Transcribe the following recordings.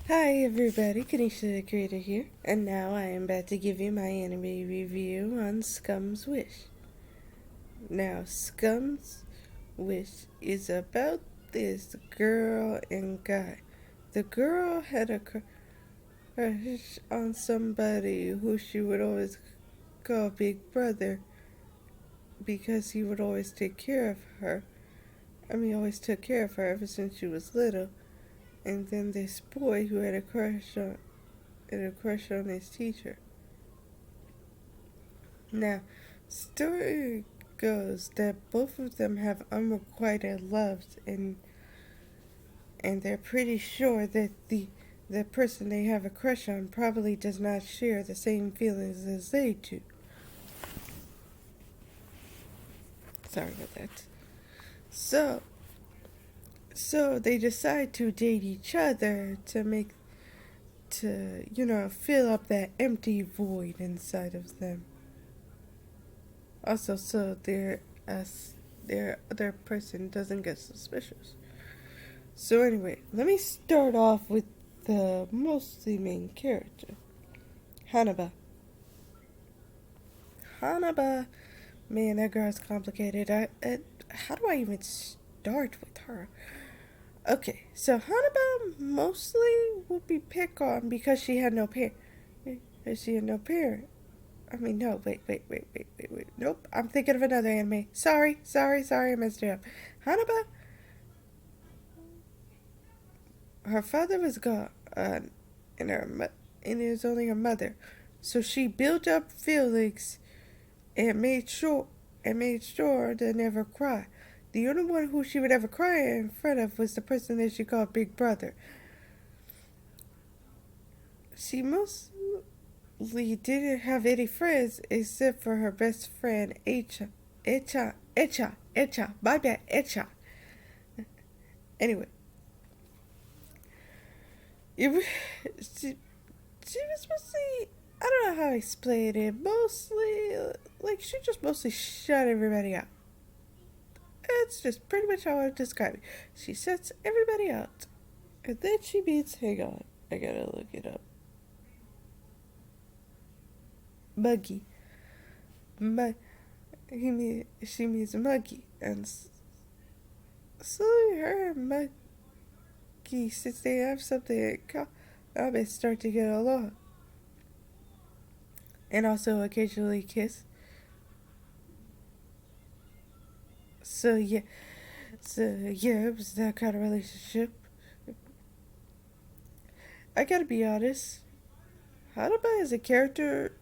Hi everybody, Kanisha the Creator here, and now I am about to give you my anime review on Scum's Wish. Now, Scum's Wish is about this girl and guy. The girl had a crush on somebody who she would always call Big Brother because he would always take care of her. Always took care of her ever since she was little. And then this boy who had a crush on his teacher. Now, story goes that both of them have unrequited loves, and they're pretty sure that the person they have a crush on probably does not share the same feelings as they do. Sorry about that. So, so they decide to date each other to fill up that empty void inside of them. Also, so their other person doesn't get suspicious. So anyway, let me start off with the mostly main character, Hanaba. Hanaba, man, that girl's complicated. How do I even start with her? Okay, so Hanaba mostly would be picked on because she had no parent. She had no parent. No, wait. Nope, I'm thinking of another anime. Sorry, I messed it up. Hanaba, her father was gone, and and it was only her mother. So she built up feelings and made sure to never cry. The only one who she would ever cry in front of was the person that she called Big Brother. She mostly didn't have any friends except for her best friend Echa. My bad, Echa. Anyway, it, she, she was mostly, I don't know how to explain it. Mostly, like, she just mostly shut everybody out. That's just pretty much how I would describe it. She shuts everybody out. And then she meets, hang on, I gotta look it up. Muggy. She meets Muggy. And slowly her and Muggy, since they have something in common, they start to get along. And also occasionally kiss. So yeah, it was that kind of relationship. I gotta be honest, Hanaba as a character,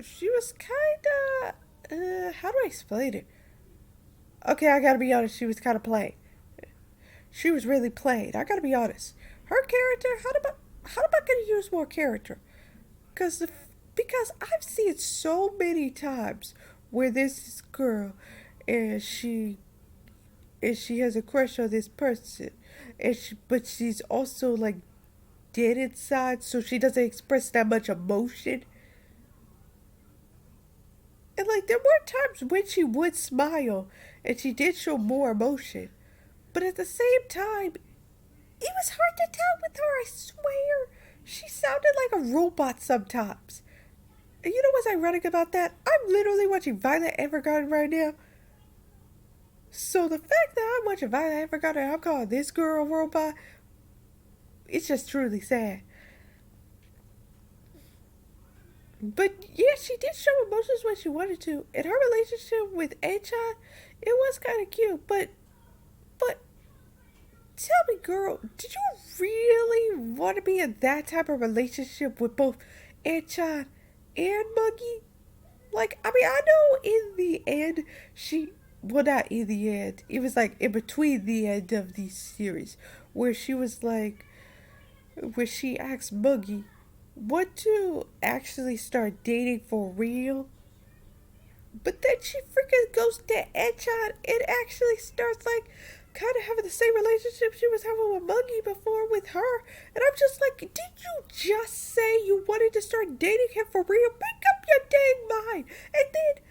she was kinda, how do I explain it? Okay, I gotta be honest, she was kinda plain. She was really plain, I gotta be honest. Her character, Hanaba could use more character. Cause, because I've seen so many times where this girl, and she has a crush on this person, but she's also like dead inside, so she doesn't express that much emotion. And like there were times when she would smile, and she did show more emotion, but at the same time, it was hard to tell with her. I swear, she sounded like a robot sometimes. And you know what's ironic about that? I'm literally watching Violet Evergarden right now. So the fact that I'm watching Violet Evergarden and I'm calling this girl a robot, it's just truly sad. But yeah, she did show emotions when she wanted to. And her relationship with Achan, it was kind of cute. But tell me, girl, did you really want to be in that type of relationship with both Achan and Muggy? Like, I know in the end, well, not in the end, it was like in between the end of the series, where she was like, where she asked Muggy, what to actually start dating for real? But then she freaking goes to Echan and actually starts like kind of having the same relationship she was having with Muggy before with her. And I'm just like, did you just say you wanted to start dating him for real? Make up your dang mind. And then,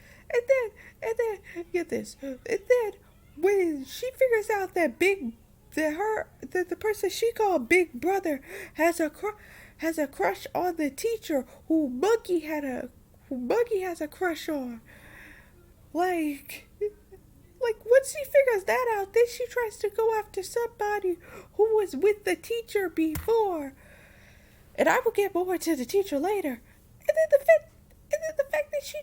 get this. And then when she figures out that that the person she called Big Brother has a crush on the teacher who Monkey has a crush on. Like once she figures that out, then she tries to go after somebody who was with the teacher before. And I will get more to the teacher later. And then the fact that she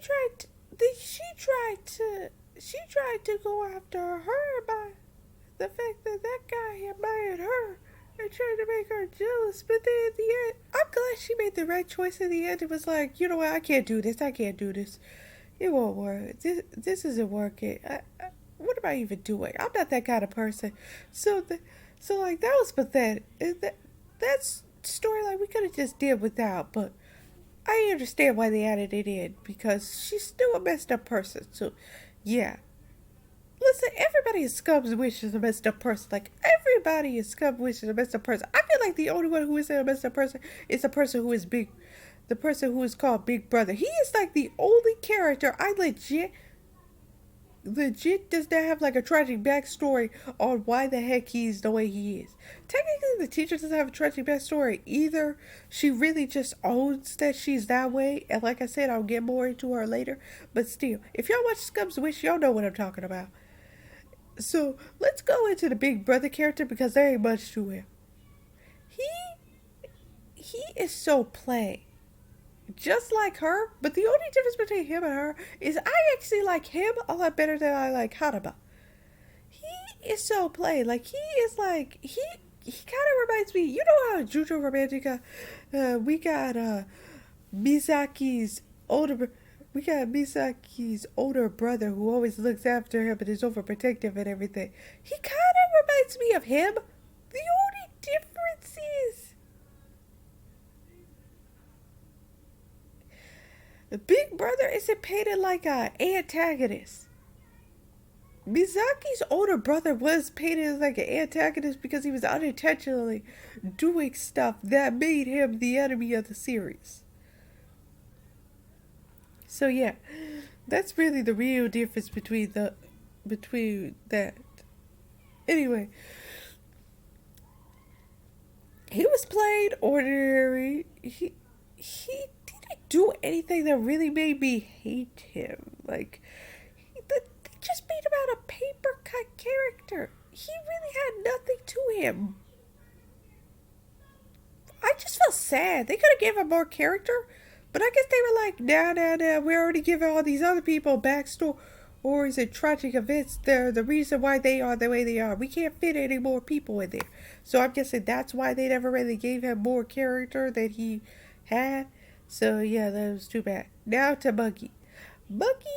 tried to go after her by the fact that that guy admired her and tried to make her jealous. But then in the end, I'm glad she made the right choice in the end. It was like, you know what, I can't do this. It won't work. This isn't working. What am I even doing? I'm not that kind of person. So like that was pathetic. That's storyline we could have just did without, but I understand why they added it in because she's still a messed up person. So yeah. Listen, everybody in Scum's Wish is a messed up person. Like everybody in Scum's Wish is a messed up person. I feel like the only one who isn't a messed up person is the person who is big, the person who is called Big Brother. He is like the only character I legit does not have like a tragic backstory on why the heck he's the way he is. Technically, the teacher doesn't have a tragic backstory either. She really just owns that she's that way. And like I said, I'll get more into her later. But still, if y'all watch Scum's Wish, y'all know what I'm talking about. So let's go into the Big Brother character because there ain't much to him. He is so plain. Just like her, but the only difference between him and her is I actually like him a lot better than I like Hanaba. He is so plain. Like he is like he kind of reminds me. You know how Jujo Romantica, we got Misaki's older. We got Misaki's older brother who always looks after him and is overprotective and everything. He kind of reminds me of him. The only difference is the Big Brother isn't painted like an antagonist. Misaki's older brother was painted like an antagonist because he was unintentionally doing stuff that made him the enemy of the series. So yeah, that's really the real difference between that. Anyway, he was plain ordinary. He didn't do anything that really made me hate him. Like they just made him out a paper cut character. He really had nothing to him. I just felt sad. They could have given him more character, but I guess they were like, nah. We already given all these other people backstory, or is it tragic events? They're the reason why they are the way they are. We can't fit any more people in there. So I'm guessing that's why they never really gave him more character than he had. So yeah, that was too bad. Now to Monkey. Monkey,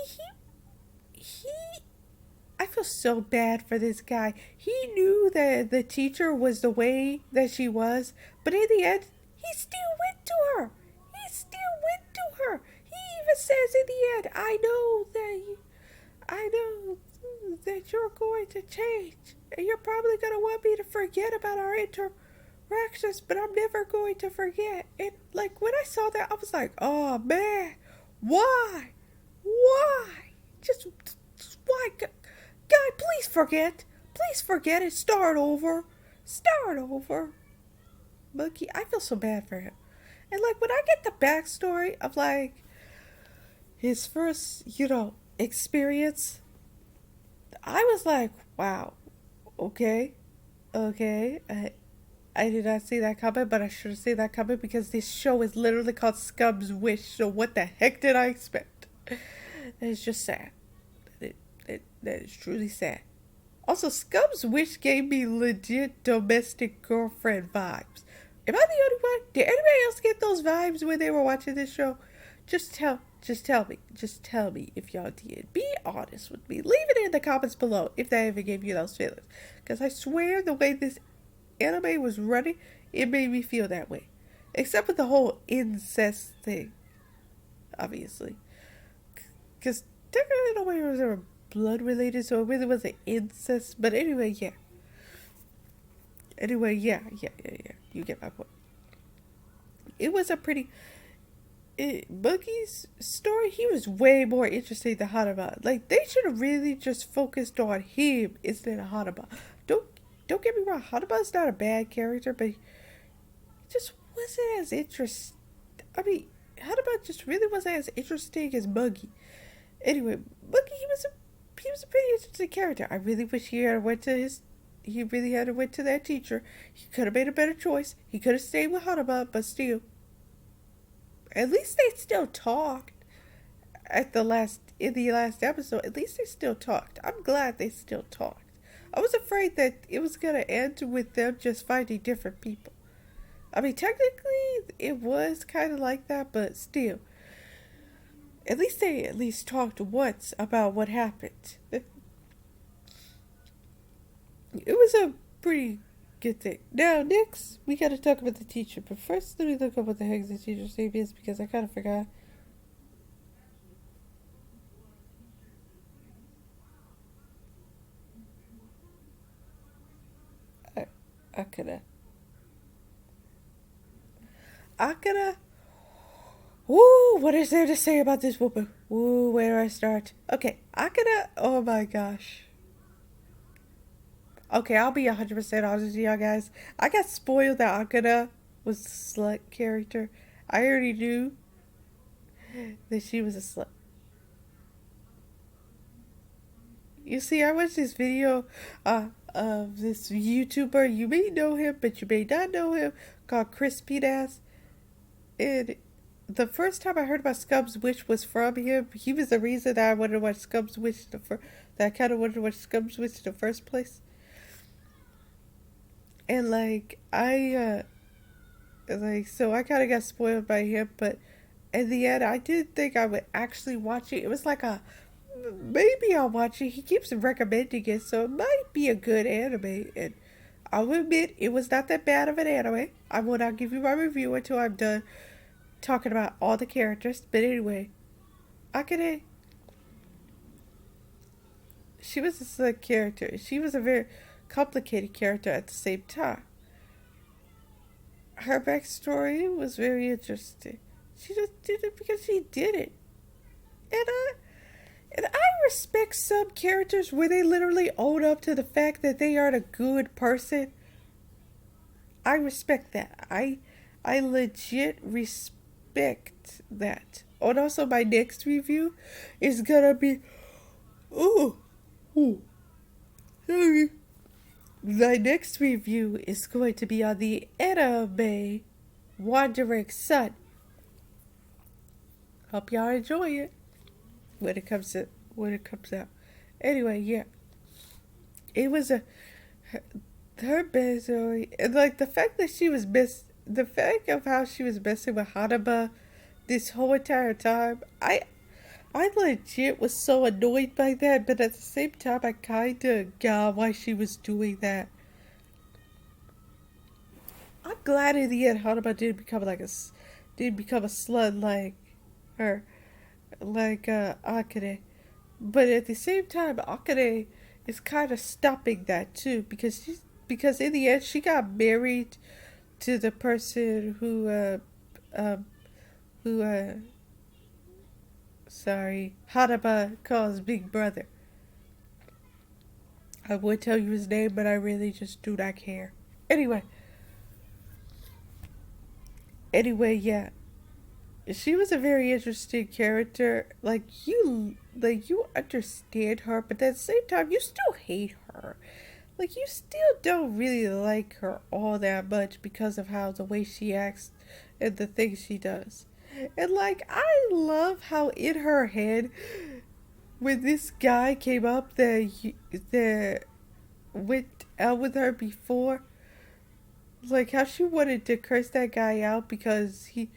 I feel so bad for this guy. He knew that the teacher was the way that she was, but in the end, he still went to her. He even says in the end, I know that you're going to change, and you're probably going to want me to forget about our interactions, but I'm never going to forget. And like when I saw that, I was like, oh man, why? Just why? Guy, please forget and start over. Monkey, I feel so bad for him. And like when I get the backstory of like his first, experience, I was like, wow, okay. I did not see that coming, but I should have seen that coming because this show is literally called Scum's Wish. So what the heck did I expect? It's just sad. That is truly sad. Also, Scum's Wish gave me legit domestic girlfriend vibes. Am I the only one? Did anybody else get those vibes when they were watching this show? Just tell me if y'all did. Be honest with me. Leave it in the comments below if that ever gave you those feelings. Because I swear the way this anime was running, it made me feel that way. Except with the whole incest thing. Obviously. Because technically nobody was ever blood related, so it really wasn't incest. But anyway, yeah. You get my point. It was a pretty... Monkey's story, he was way more interesting than Hanaba. Like, they should have really just focused on him instead of Hanaba. Don't don't get me wrong, Hanaba's not a bad character, but he just wasn't as interesting. I mean, Hanaba just really wasn't as interesting as Muggy. Anyway, Muggy, he was a pretty interesting character. I really wish he really had to went to that teacher. He could have made a better choice. He could have stayed with Hanaba, but still, at least they still talked in the last episode. At least they still talked. I'm glad they still talked. I was afraid that it was gonna end with them just finding different people. I mean, technically, it was kind of like that, but still, at least they at least talked once about what happened. It was a pretty good thing. Now, next, we gotta talk about the teacher. But first, let me look up what the heck the teacher's name is because I kind of forgot. Akira. Akira. Ooh, what is there to say about this woman? Ooh, where do I start? Okay, Akira. Oh my gosh. Okay, I'll be 100% honest with y'all guys. I got spoiled that Akira was a slut character. I already knew that she was a slut. You see, I watched this video of this YouTuber. You may know him, but you may not know him, called Crispy Ass. And the first time I heard about Scum's Wish was from him. He was the reason that I wanted to watch Scum's Wish that I kind of wanted to watch Scum's Wish in the first place. And so I kind of got spoiled by him, but in the end, I did think I would actually watch it. It was like maybe I'll watch it. He keeps recommending it, so it might be a good anime. And I'll admit, it was not that bad of an anime. I will not give you my review until I'm done talking about all the characters. But anyway, Akane, she was a slick character. She was a very complicated character at the same time. Her backstory was very interesting. She just did it because she did it. And I respect some characters where they literally own up to the fact that they aren't a good person. I respect that. I legit respect that. And also my next review is gonna be sorry. My next review is going to be on the anime Wandering Sun. Hope y'all enjoy it when it comes out. Anyway, yeah. It was her backstory, and like the fact that the fact of how she was messing with Hanaba this whole entire time. I legit was so annoyed by that, but at the same time, I kinda got why she was doing that. I'm glad in the end Hanaba did become a slut like her, like Akane. But at the same time, Akane is kind of stopping that too because in the end she got married to the person um who sorry, Hanaba calls Big Brother. I would tell you his name, but I really just do not care. Anyway, yeah. She was a very interesting character. You understand her, but at the same time, you still hate her. Like, you still don't really like her all that much because of how the way she acts and the things she does. And like, I love how in her head, when this guy came up that went out with her before, like how she wanted to curse that guy out because he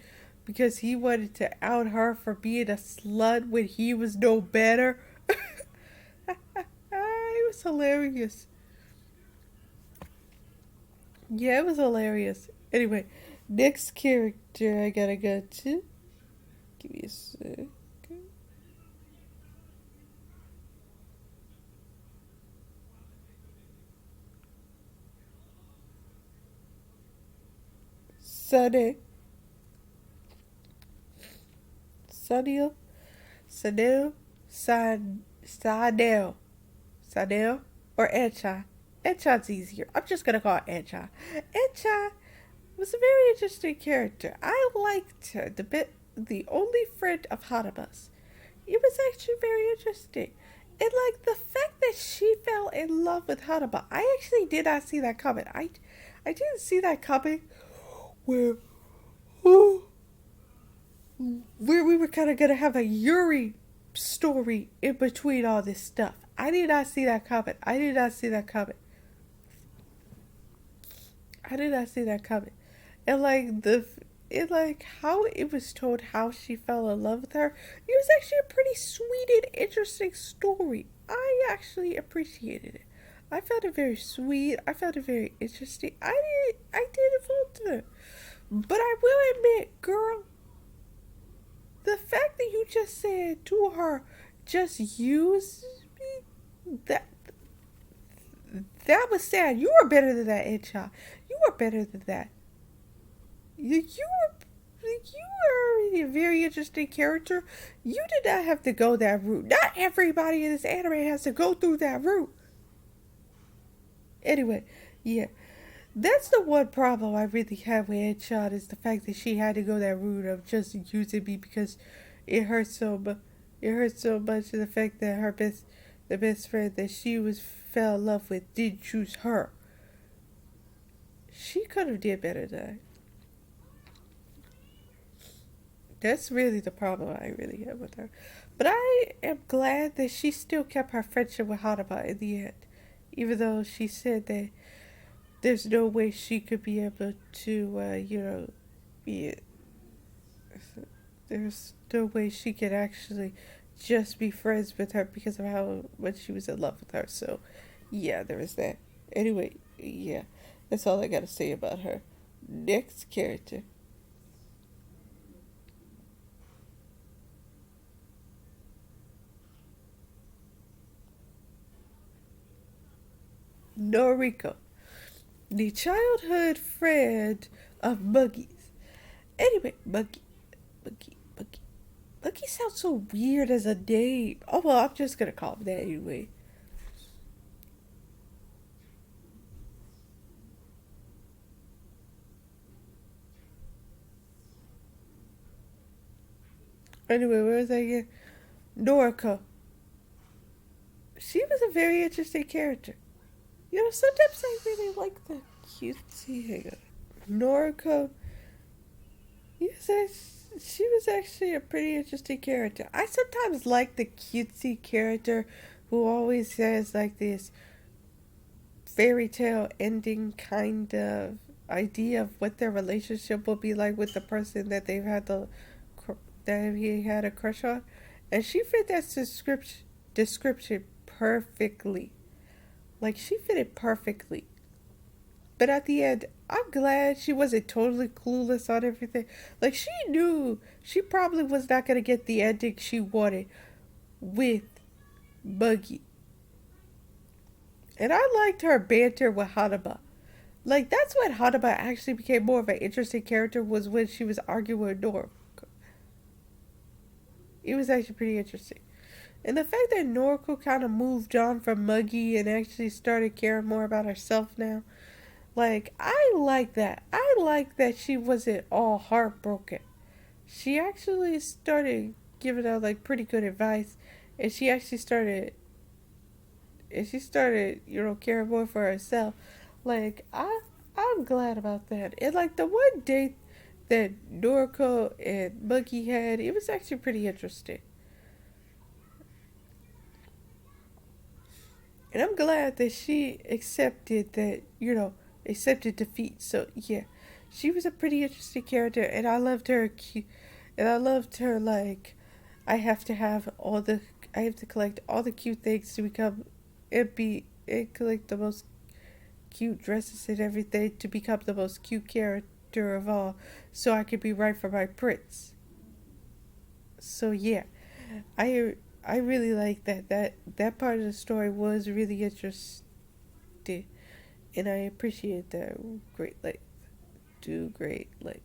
wanted to out her for being a slut when he was no better. It was hilarious. Yeah, it was hilarious. Anyway, next character I gotta go to. Give me a sec. Sunny. Sunil. Sanil. Sadel. Sadel or Echa. Enchan's easier. I'm just gonna call it Enchan. Enchan was a very interesting character. I liked her. The only friend of Hanaba's. It was actually very interesting. And like the fact that she fell in love with Hanaba, I actually did not see that coming. I didn't see that coming where where we were kind of gonna have a Yuri story in between all this stuff. I did not see that coming. I did not see that coming. I did not see that coming. And like how it was told how she fell in love with her, it was actually a pretty sweet and interesting story. I actually appreciated it. I found it very sweet. I found it very interesting. I didn't fault her. But I will admit, girl, the fact that you just said to her, just use me, that was sad. You were better than that, Edshot. You were better than that. You were a very interesting character. You did not have to go that route. Not everybody in this anime has to go through that route. Anyway, yeah. That's the one problem I really have with Headshot is the fact that she had to go that route of just using me because it hurts so much. It hurts so much the fact that the best friend that she was fell in love with did choose her. She could have did better than that. That's really the problem I really have with her. But I am glad that she still kept her friendship with Hanaba in the end. Even though she said that there's no way she could be able to, be. There's no way she could actually just be friends with her because of how much she was in love with her. So, yeah, there is that. Anyway, yeah, that's all I gotta say about her. Next character. Noriko, the childhood friend of Muggy's. Anyway, Muggy. Muggy sounds so weird as a name. Oh well, I'm just gonna call him that anyway. Anyway, where was I again? Noriko. She was a very interesting character. Sometimes I really like the cutesy. Hang on. Noriko. Yes, she was actually a pretty interesting character. I sometimes like the cutesy character who always has like this fairy tale ending kind of idea of what their relationship will be like with the person that that he had a crush on, and she fit that description perfectly. Like she fit it perfectly. But at the end, I'm glad she wasn't totally clueless on everything. Like she knew she probably was not gonna get the ending she wanted with Buggy. And I liked her banter with Hanaba. Like that's when Hanaba actually became more of an interesting character was when she was arguing with Norm. It was actually pretty interesting. And the fact that Noriko kind of moved on from Muggy and actually started caring more about herself now. Like, I like that. I like that she wasn't all heartbroken. She actually started giving out like pretty good advice, and caring more for herself. Like, I'm glad about that. And like the one date that Noriko and Monkey had, it was actually pretty interesting. And I'm glad that she accepted defeat. So yeah, she was a pretty interesting character, and I loved her. And I loved her like, I have to have I have to collect all the cute things to become, and collect the most cute dresses and everything to become the most cute character of all, so I could be right for my prince. So yeah, I I really like that part of the story was really interesting, and I appreciate that great like do great like.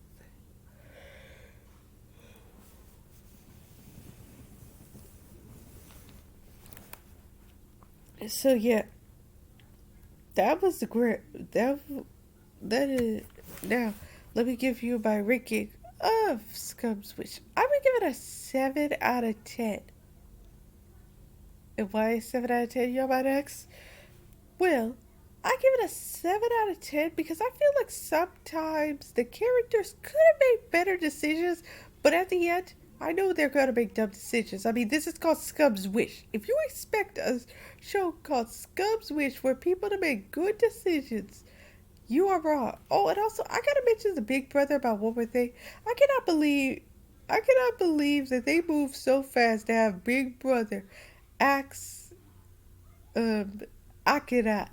So yeah, That was the great. That is now. Let me give you my ranking of Scum Switch. I'm gonna give it a 7 out of 10. And why 7 out of 10? You're my next. Well, I give it a 7 out of 10 because I feel like sometimes the characters could have made better decisions, but at the end, I know they're gonna make dumb decisions. I mean, this is called Scum's Wish. If you expect a show called Scum's Wish where people to make good decisions, you are wrong. Oh, and also I gotta mention the Big Brother about one more thing. I cannot believe, I cannot believe that they moved so fast to have Big Brother ask um Akira,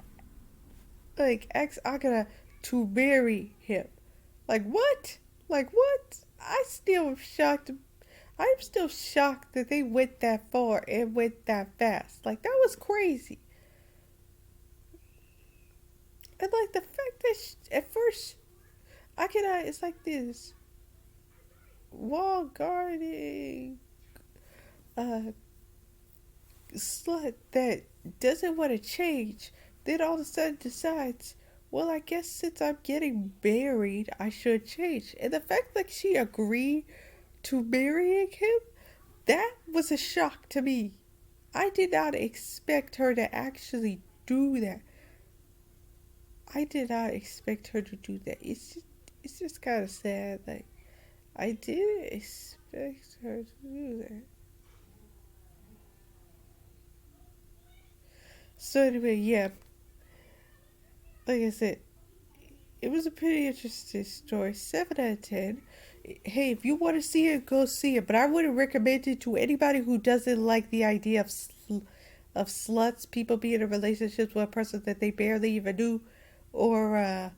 ask Akira to marry him. Like what? Like what? I still am shocked. I'm still shocked that they went that far and went that fast. Like that was crazy. And like the fact that at first Akira is like this wall guarding uh, slut that doesn't want to change, then all of a sudden decides, well, I guess since I'm getting married, I should change. And the fact that she agreed to marrying him, that was a shock to me. I did not expect her to actually do that. I did not expect her to do that. It's just kind of sad. Like I didn't expect her to do that. So anyway, yeah, like I said, it was a pretty interesting story. 7 out of 10. Hey, if you want to see it, go see it. But I wouldn't recommend it to anybody who doesn't like the idea of of sluts, people being in relationships with a person that they barely even knew, or uh,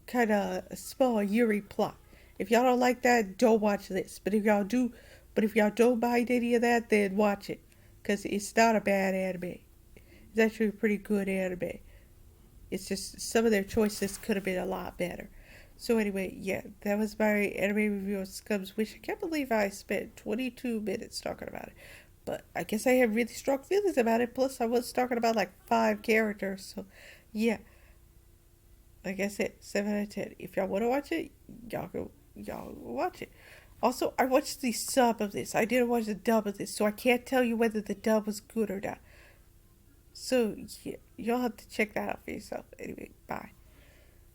kind of small Yuri plot. If y'all don't like that, don't watch this. But if y'all do, but if y'all don't mind any of that, then watch it, cause it's not a bad anime. It's actually a pretty good anime. It's just some of their choices could have been a lot better. So anyway, yeah, that was my anime review of Scum's Wish. I can't believe I spent 22 minutes talking about it. But I guess I have really strong feelings about it. Plus, I was talking about like 5 characters. So, yeah, like I said, 7 out of 10. If y'all want to watch it, y'all go watch it. Also, I watched the sub of this. I didn't watch the dub of this, so I can't tell you whether the dub was good or not. So, yeah, you'll have to check that out for yourself. Anyway, bye.